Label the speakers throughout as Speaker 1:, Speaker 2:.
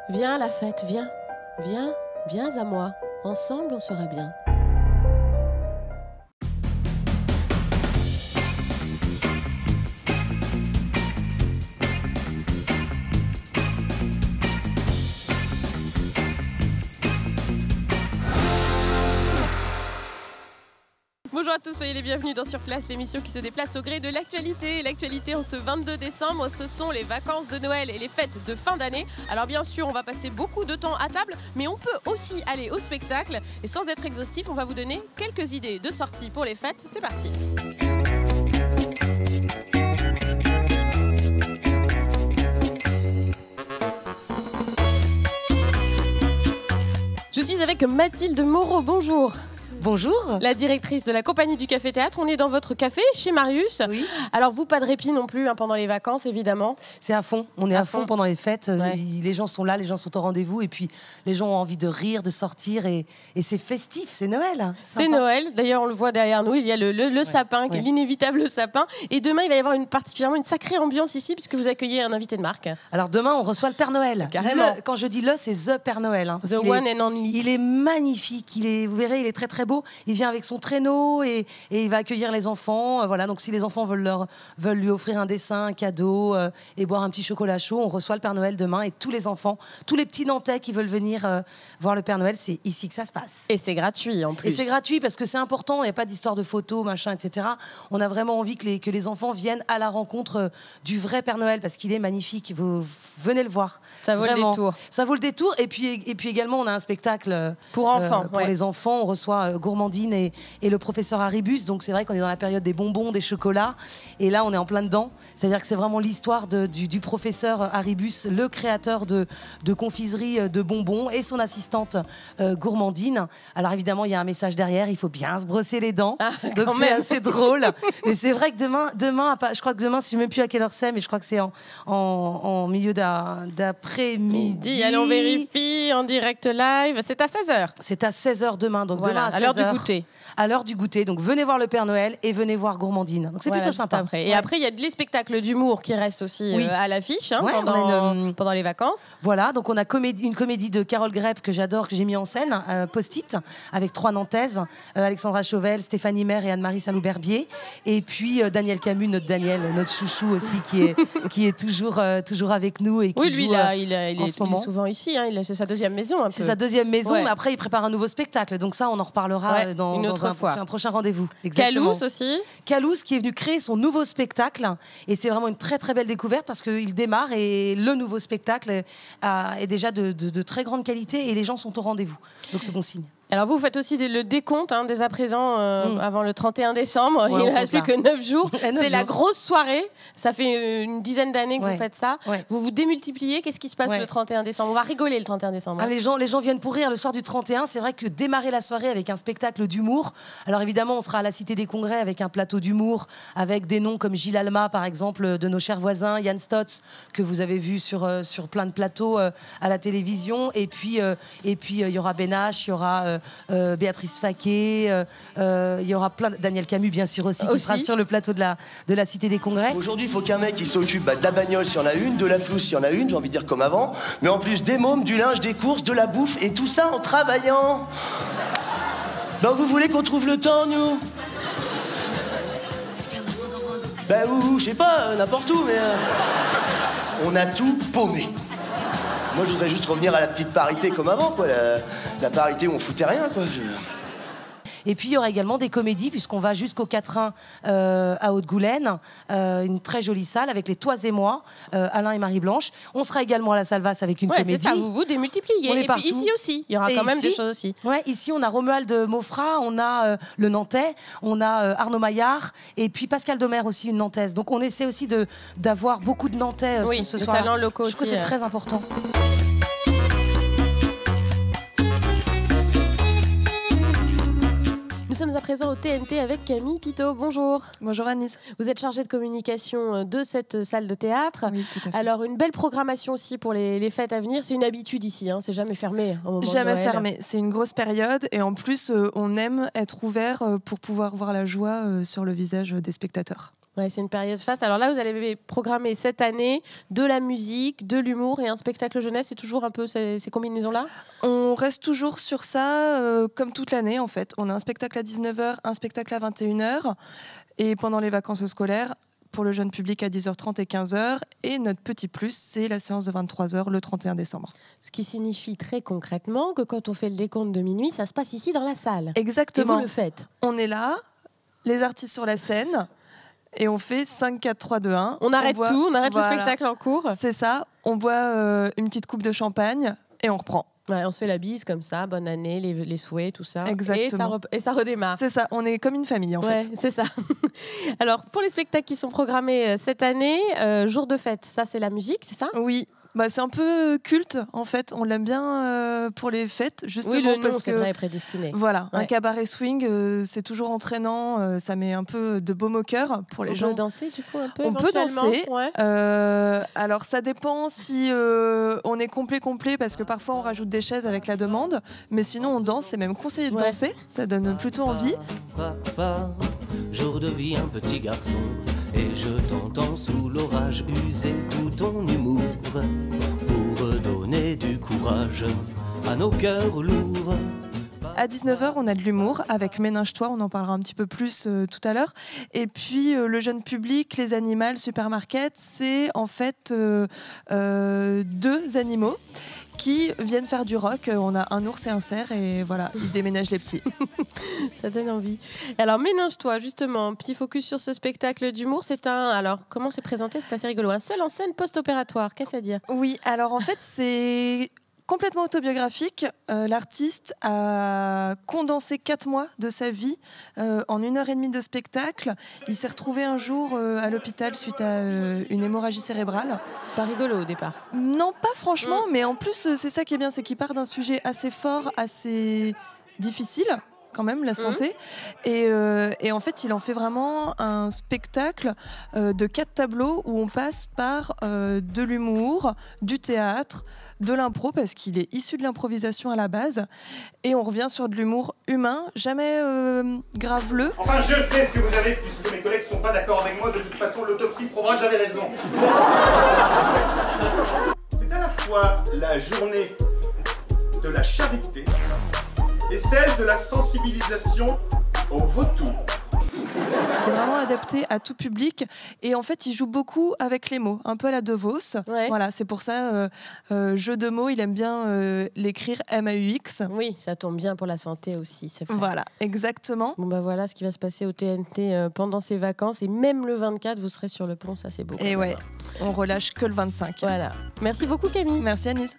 Speaker 1: Viens à la fête, viens. Viens, viens à moi. Ensemble, on sera bien. Bonjour à tous, soyez les bienvenus dans Sur Place, l'émission qui se déplace au gré de l'actualité. L'actualité en ce 22 décembre, ce sont les vacances de Noël et les fêtes de fin d'année. Alors bien sûr, on va passer beaucoup de temps à table, mais on peut aussi aller au spectacle. Et sans être exhaustif, on va vous donner quelques idées de sorties pour les fêtes. C'est parti. Je suis avec Mathilde Moreau, bonjour.
Speaker 2: Bonjour.
Speaker 1: La directrice de la compagnie du Café Théâtre. On est dans votre café chez Marius.
Speaker 2: Oui.
Speaker 1: Alors vous, pas de répit non plus pendant les vacances, évidemment.
Speaker 2: C'est à fond. On est à fond pendant les fêtes. Ouais. Les gens sont là, les gens sont au rendez-vous. Et puis les gens ont envie de rire, de sortir. Et c'est festif, c'est Noël.
Speaker 1: C'est Noël. D'ailleurs, on le voit derrière nous. Il y a le sapin, qui est l'inévitable sapin. Et demain, il va y avoir particulièrement une sacrée ambiance ici, puisque vous accueillez un invité de marque.
Speaker 2: Alors demain, on reçoit le Père Noël.
Speaker 1: Carrément.
Speaker 2: Quand je dis c'est The Père Noël. Parce
Speaker 1: The one and only.
Speaker 2: Il est magnifique. Vous verrez, il est très très beau. Il vient avec son traîneau et il va accueillir les enfants. Voilà, donc si les enfants veulent lui offrir un dessin, un cadeau et boire un petit chocolat chaud, on reçoit le Père Noël demain. Et tous les enfants, tous les petits Nantais qui veulent venir voir le Père Noël, c'est ici que ça se passe.
Speaker 1: Et c'est gratuit en plus.
Speaker 2: Et c'est gratuit parce que c'est important. Il n'y a pas d'histoire de photos, machin, etc. On a vraiment envie que les enfants viennent à la rencontre du vrai Père Noël parce qu'il est magnifique. Vous venez le voir.
Speaker 1: Ça vaut
Speaker 2: vraiment.
Speaker 1: le détour.
Speaker 2: Ça vaut le détour. Et puis également, on a un spectacle
Speaker 1: pour enfants.
Speaker 2: Pour les enfants, on reçoit Gourmandine et le professeur Haribus. Donc c'est vrai qu'on est dans la période des bonbons, des chocolats. Et là, on est en plein dedans. C'est-à-dire que c'est vraiment l'histoire du professeur Haribus, le créateur de confiserie de bonbons et son assistante Gourmandine. Alors évidemment, il y a un message derrière. Il faut bien se brosser les dents. Donc c'est assez drôle. Mais c'est vrai que demain, je crois que demain, je ne sais même plus à quelle heure c'est, mais je crois que c'est en milieu d'après-midi.
Speaker 1: Allez, on vérifie en direct live. C'est à 16h.
Speaker 2: C'est à 16h demain. Donc
Speaker 1: voilà,
Speaker 2: demain
Speaker 1: à l'heure du goûter.
Speaker 2: À l'heure du goûter. Donc venez voir le Père Noël et venez voir Gourmandine. Donc c'est plutôt sympa.
Speaker 1: Et après, il y a les spectacles d'humour qui restent aussi à l'affiche pendant les vacances.
Speaker 2: Voilà, donc on a une comédie de Carole Grepp que j'adore, que j'ai mis en scène, Post-it, avec 3 Nantaises, Alexandra Chauvel, Stéphanie Maire et Anne-Marie Salou-Berbier. Et puis Daniel Camus, notre chouchou aussi, qui est toujours avec nous. Et qui
Speaker 1: lui,
Speaker 2: joue,
Speaker 1: il est souvent ici. C'est sa deuxième maison.
Speaker 2: C'est sa deuxième maison, mais après, il prépare un nouveau spectacle. Donc ça, on en reparlera dans un prochain rendez-vous.
Speaker 1: Calouz aussi.
Speaker 2: Calouz qui est venu créer son nouveau spectacle. Et c'est vraiment une très très belle découverte parce qu'il démarre et le nouveau spectacle est déjà de très grande qualité et les gens sont au rendez-vous. Donc c'est bon signe.
Speaker 1: Alors vous faites aussi le décompte dès à présent avant le 31 décembre. Il ne reste plus que 9 jours. C'est la grosse soirée. Ça fait une dizaine d'années que vous faites ça. Vous vous démultipliez. Qu'est-ce qui se passe le 31 décembre? On va rigoler le 31 décembre.
Speaker 2: Les gens viennent pour rire le soir du 31. C'est vrai que démarrer la soirée avec un spectacle d'humour. Alors évidemment, on sera à la Cité des Congrès avec un plateau d'humour avec des noms comme Gilles Alma, par exemple, de nos chers voisins, Yann Stotz, que vous avez vu sur plein de plateaux à la télévision. Et puis il y aura Benache, il y aura Béatrice Faquet, il y aura Daniel Camus bien sûr aussi qui sera sur le plateau de la Cité des Congrès.
Speaker 3: Aujourd'hui il faut qu'un mec qui s'occupe de la bagnole s'il y en a une, de la flousse s'il y en a une, j'ai envie de dire comme avant, mais en plus des mômes, du linge, des courses, de la bouffe et tout ça en travaillant. Ben vous voulez qu'on trouve le temps nous? Ben ou je sais pas, n'importe où, mais on a tout paumé. Moi, je voudrais juste revenir à la petite parité comme avant, quoi. La parité où on foutait rien, quoi.
Speaker 2: Et puis, il y aura également des comédies, puisqu'on va jusqu'au Quatrain à Haute-Goulaine, une très jolie salle avec les Toi et moi, Alain et Marie-Blanche. On sera également à la Salvasse avec une comédie.
Speaker 1: C'est ça, vous démultipliez.
Speaker 2: On est
Speaker 1: partout. Puis ici aussi, il y aura quand même des choses aussi.
Speaker 2: Ouais, ici, on a Romuald Maufra, on a le Nantais, on a Arnaud Maillard, et puis Pascal Domer aussi, une Nantaise. Donc, on essaie aussi d'avoir beaucoup de Nantais ce soir.
Speaker 1: Talents locaux aussi.
Speaker 2: Je trouve que c'est très important.
Speaker 1: Nous sommes à présent au TNT avec Camille Pitot. Bonjour.
Speaker 4: Bonjour Anis.
Speaker 1: Vous êtes chargée de communication de cette salle de théâtre.
Speaker 4: Oui, tout à fait.
Speaker 1: Alors, une belle programmation aussi pour les fêtes à venir. C'est une habitude ici, c'est jamais fermé au moment de
Speaker 4: Jamais
Speaker 1: Noël.
Speaker 4: fermé. C'est une grosse période et en plus, on aime être ouvert pour pouvoir voir la joie sur le visage des spectateurs.
Speaker 1: Ouais, c'est une période faste. Alors là, vous allez programmer cette année de la musique, de l'humour et un spectacle jeunesse. C'est toujours un peu ces combinaisons-là?
Speaker 4: On reste toujours sur ça, comme toute l'année en fait. On a un spectacle à 19h, un spectacle à 21h. Et pendant les vacances scolaires, pour le jeune public à 10h30 et 15h. Et notre petit plus, c'est la séance de 23h le 31 décembre.
Speaker 1: Ce qui signifie très concrètement que quand on fait le décompte de minuit, ça se passe ici dans la salle.
Speaker 4: Exactement.
Speaker 1: Et vous le faites.
Speaker 4: On est là, les artistes sur la scène, et on fait 5, 4, 3, 2, 1.
Speaker 1: On arrête tout, on arrête
Speaker 4: voilà.
Speaker 1: le spectacle en cours.
Speaker 4: C'est ça, on boit une petite coupe de champagne et on reprend.
Speaker 1: Ouais, on se fait la bise comme ça, bonne année, les souhaits, tout ça.
Speaker 4: Exactement.
Speaker 1: Et ça redémarre.
Speaker 4: C'est ça, on est comme une famille en fait.
Speaker 1: C'est ça. Alors, pour les spectacles qui sont programmés cette année, jour de fête, ça c'est la musique, c'est ça?
Speaker 4: Oui. Bah, c'est un peu culte en fait, on l'aime bien pour les fêtes justement.
Speaker 1: Oui, le nom,
Speaker 4: parce
Speaker 1: c'est
Speaker 4: que
Speaker 1: vrai, est prédestiné.
Speaker 4: Voilà,
Speaker 1: Ouais.
Speaker 4: un cabaret swing, c'est toujours entraînant, ça met un peu de baume au cœur pour les gens.
Speaker 1: On peut danser du coup un peu?
Speaker 4: On peut danser.
Speaker 1: Ouais.
Speaker 4: Alors ça dépend si on est complet parce que parfois on rajoute des chaises avec la demande, mais sinon on danse, c'est même conseillé de danser, ça donne plutôt envie.
Speaker 5: Papa, jour de vie un petit garçon, et je t'entends sous l'orage user tout ton humour pour donner du courage à nos cœurs lourds.
Speaker 4: À 19h, on a de l'humour avec Ménage-toi, on en parlera un petit peu plus tout à l'heure. Et puis le jeune public, les animaux, supermarket, c'est en fait 2 animaux qui viennent faire du rock. On a un ours et un cerf et voilà, ils déménagent les petits.
Speaker 1: Ça donne envie. Alors, Ménage-toi, justement, petit focus sur ce spectacle d'humour. Alors, comment c'est présenté? C'est assez rigolo. Un seul en scène post-opératoire, qu'est-ce à dire?
Speaker 4: Oui, alors en fait, c'est complètement autobiographique. L'artiste a condensé 4 mois de sa vie en 1h30 de spectacle. Il s'est retrouvé un jour à l'hôpital suite à une hémorragie cérébrale.
Speaker 1: Pas rigolo au départ.
Speaker 4: Non, pas franchement, mais en plus, c'est ça qui est bien, c'est qu'il part d'un sujet assez fort, assez difficile quand même, la santé. Et en fait, il en fait vraiment un spectacle de 4 tableaux où on passe par de l'humour, du théâtre, de l'impro, parce qu'il est issu de l'improvisation à la base. Et on revient sur de l'humour humain, jamais graveleux.
Speaker 6: Enfin, je sais ce que vous avez, puisque mes collègues ne sont pas d'accord avec moi. De toute façon, l'autopsie prouvera que j'avais raison. C'est à la fois la journée de la charité et celle de la sensibilisation au vautour.
Speaker 4: C'est vraiment adapté à tout public et en fait il joue beaucoup avec les mots, un peu à la De Vos.
Speaker 1: Ouais.
Speaker 4: Voilà, c'est pour ça jeu de mots, il aime bien l'écrire MAUX.
Speaker 1: Oui, ça tombe bien pour la santé aussi, c'est vrai.
Speaker 4: Voilà, exactement.
Speaker 1: Bon bah voilà ce qui va se passer au TNT pendant ces vacances et même le 24 vous serez sur le pont, ça c'est beau.
Speaker 4: Et ouais, on relâche que le 25.
Speaker 1: Voilà. Merci beaucoup Camille.
Speaker 4: Merci Anis.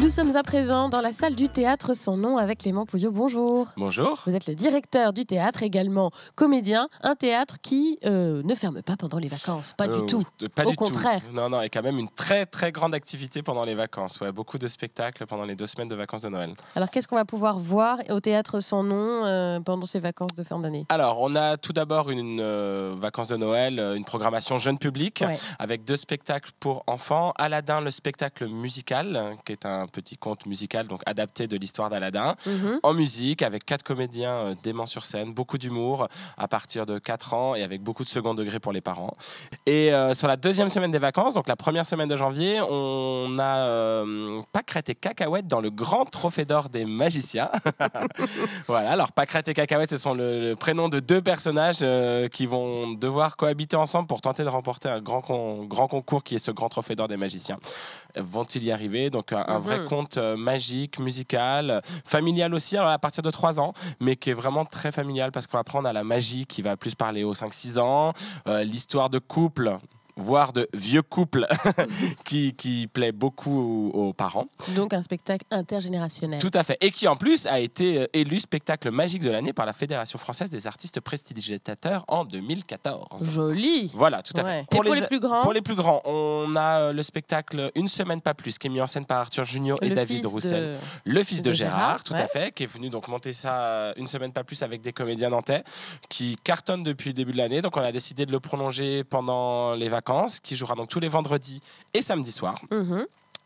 Speaker 1: Nous sommes à présent dans la salle du théâtre sans nom avec Clément Pouillot. Bonjour.
Speaker 7: Bonjour.
Speaker 1: Vous êtes le directeur du théâtre, également comédien. Un théâtre qui ne ferme pas pendant les vacances, pas du tout.
Speaker 7: Pas
Speaker 1: Au
Speaker 7: du
Speaker 1: contraire.
Speaker 7: tout. Non, et quand même une très très grande activité pendant les vacances. Ouais, beaucoup de spectacles pendant les 2 semaines de vacances de Noël.
Speaker 1: Alors qu'est-ce qu'on va pouvoir voir au théâtre sans nom pendant ces vacances de fin d'année?
Speaker 7: Alors, on a tout d'abord une vacances de Noël, une programmation jeune public avec 2 spectacles pour enfants. Aladdin, le spectacle musical, qui est un petit conte musical donc adapté de l'histoire d'Aladin, en musique avec 4 comédiens déments sur scène, beaucoup d'humour à partir de 4 ans et avec beaucoup de second degré pour les parents. Et sur la 2e semaine des vacances, donc la première semaine de janvier, on a Pâquerette et Cacahuète dans le grand trophée d'or des magiciens. Voilà, alors Pâquerette et Cacahuète, ce sont le prénom de 2 personnages qui vont devoir cohabiter ensemble pour tenter de remporter un grand concours qui est ce grand trophée d'or des magiciens. Vont-ils y arriver? Donc un vrai conte magique, musical, familial aussi, alors à partir de 3 ans, mais qui est vraiment très familial parce qu'après on a la magie qui va plus parler aux 5-6 ans, l'histoire de couple, voire de vieux couples qui plaît beaucoup aux parents.
Speaker 1: Donc un spectacle intergénérationnel.
Speaker 7: Tout à fait. Et qui en plus a été élu spectacle magique de l'année par la Fédération française des artistes prestigitateurs en 2014.
Speaker 1: Joli.
Speaker 7: Voilà, tout à fait.
Speaker 1: Et pour les plus grands?
Speaker 7: Pour les plus grands, on a le spectacle Une semaine pas plus, qui est mis en scène par Arthur Junio et David Roussel. Le fils de Gérard, tout à fait, qui est venu donc monter ça Une semaine pas plus avec des comédiens nantais qui cartonnent depuis le début de l'année. Donc on a décidé de le prolonger pendant les vacances, qui jouera donc tous les vendredis et samedis soirs.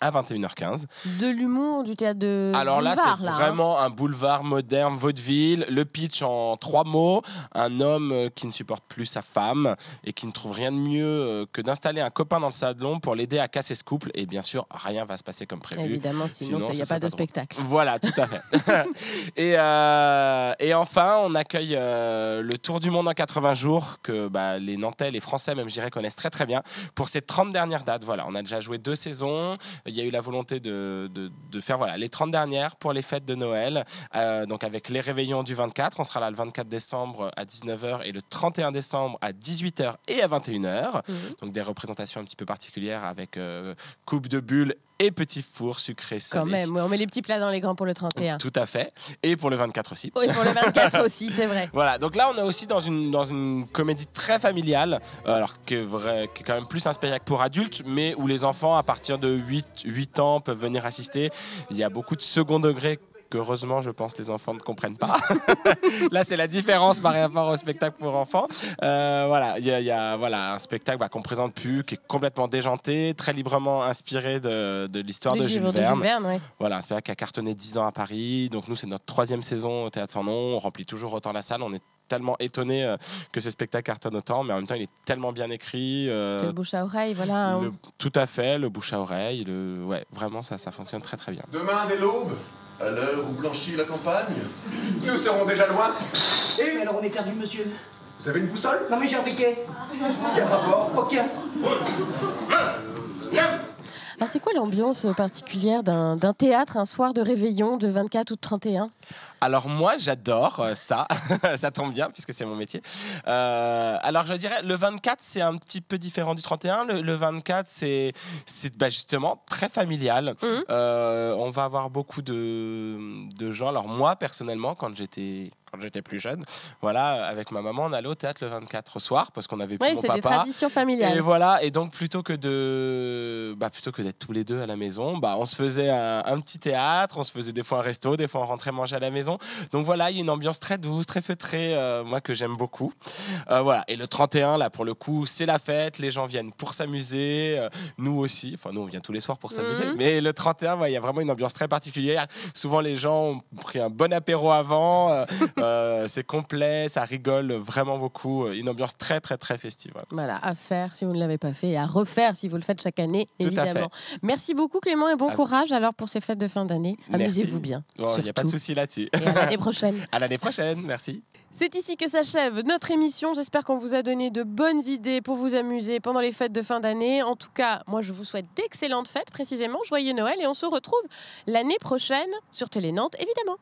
Speaker 7: à 21h15.
Speaker 1: De l'humour, du théâtre de
Speaker 7: Alors là,
Speaker 1: boulevard,
Speaker 7: c'est vraiment un boulevard moderne, vaudeville. Le pitch en 3 mots. Un homme qui ne supporte plus sa femme et qui ne trouve rien de mieux que d'installer un copain dans le salon pour l'aider à casser ce couple. Et bien sûr, rien va se passer comme prévu.
Speaker 1: Évidemment, sinon il n'y a pas de spectacle.
Speaker 7: Voilà, tout à fait. et enfin, on accueille le Tour du monde en 80 jours que les Nantais, les Français même, je dirais, connaissent très très bien. Pour ces 30 dernières dates, voilà, on a déjà joué 2 saisons. Il y a eu la volonté de faire les 30 dernières pour les fêtes de Noël. Donc avec les réveillons du 24, on sera là le 24 décembre à 19h et le 31 décembre à 18h et à 21h. Donc des représentations un petit peu particulières avec coupe de bulles et petits fours sucrés salés.
Speaker 1: Quand même, on met les petits plats dans les grands pour le 31.
Speaker 7: Tout à fait. Et pour le 24 aussi.
Speaker 1: Oui, pour le 24 aussi, c'est vrai.
Speaker 7: Voilà, donc là on est aussi dans une comédie très familiale, alors qui est quand même plus un spectacle pour adultes, mais où les enfants à partir de 8 ans peuvent venir assister. Il y a beaucoup de second degré qu'heureusement, je pense, les enfants ne comprennent pas. Là, c'est la différence par rapport au spectacle pour enfants. Il y a un spectacle qu'on ne présente plus, qui est complètement déjanté, très librement inspiré de l'histoire de Jules Verne.
Speaker 1: Ouais.
Speaker 7: Voilà, un spectacle qui a cartonné 10 ans à Paris. Donc nous, c'est notre 3e saison au Théâtre Sans Nom. On remplit toujours autant la salle. On est tellement étonné que ce spectacle cartonne autant, mais en même temps, il est tellement bien écrit.
Speaker 1: C'est le bouche à oreille, voilà.
Speaker 7: Tout à fait, le bouche à oreille. Vraiment, ça fonctionne très très bien.
Speaker 8: Demain dès l'aube, à l'heure où blanchit la campagne, nous serons déjà loin.
Speaker 9: Eh, mais alors on est perdu, monsieur.
Speaker 8: Vous avez une boussole?
Speaker 9: Non, mais j'ai un briquet.
Speaker 8: Quel rapport?
Speaker 9: Aucun.
Speaker 1: Alors, c'est quoi l'ambiance particulière d'un théâtre un soir de réveillon de 24 ou de 31 ?
Speaker 7: Alors moi j'adore ça, ça tombe bien puisque c'est mon métier. Alors je dirais le 24 c'est un petit peu différent du 31. Le 24 c'est justement très familial. On va avoir beaucoup de gens. Alors moi personnellement quand j'étais plus jeune, voilà, avec ma maman, on allait au théâtre le 24 au soir parce qu'on avait plus mon papa.
Speaker 1: C'est des traditions familiales.
Speaker 7: Et voilà, et donc plutôt que d'être tous les deux à la maison, on se faisait un petit théâtre, on se faisait des fois un resto, des fois on rentrait manger à la maison. Donc voilà, il y a une ambiance très douce, très feutrée, moi que j'aime beaucoup. Voilà, et le 31 là pour le coup, c'est la fête, les gens viennent pour s'amuser, nous aussi, enfin nous on vient tous les soirs pour s'amuser, mais le 31, il y a vraiment une ambiance très particulière. Souvent les gens ont pris un bon apéro avant. C'est complet, ça rigole vraiment beaucoup. Une ambiance très très très festive.
Speaker 1: Voilà, à faire si vous ne l'avez pas fait et à refaire si vous le faites chaque année, évidemment. Merci beaucoup Clément et bon courage alors pour ces fêtes de fin d'année. Amusez-vous bien.
Speaker 7: Il n'y a pas de souci là-dessus.
Speaker 1: Et à l'année prochaine.
Speaker 7: À l'année prochaine, merci.
Speaker 1: C'est ici que s'achève notre émission. J'espère qu'on vous a donné de bonnes idées pour vous amuser pendant les fêtes de fin d'année. En tout cas, moi je vous souhaite d'excellentes fêtes, précisément. Joyeux Noël et on se retrouve l'année prochaine sur Télé Nantes, évidemment.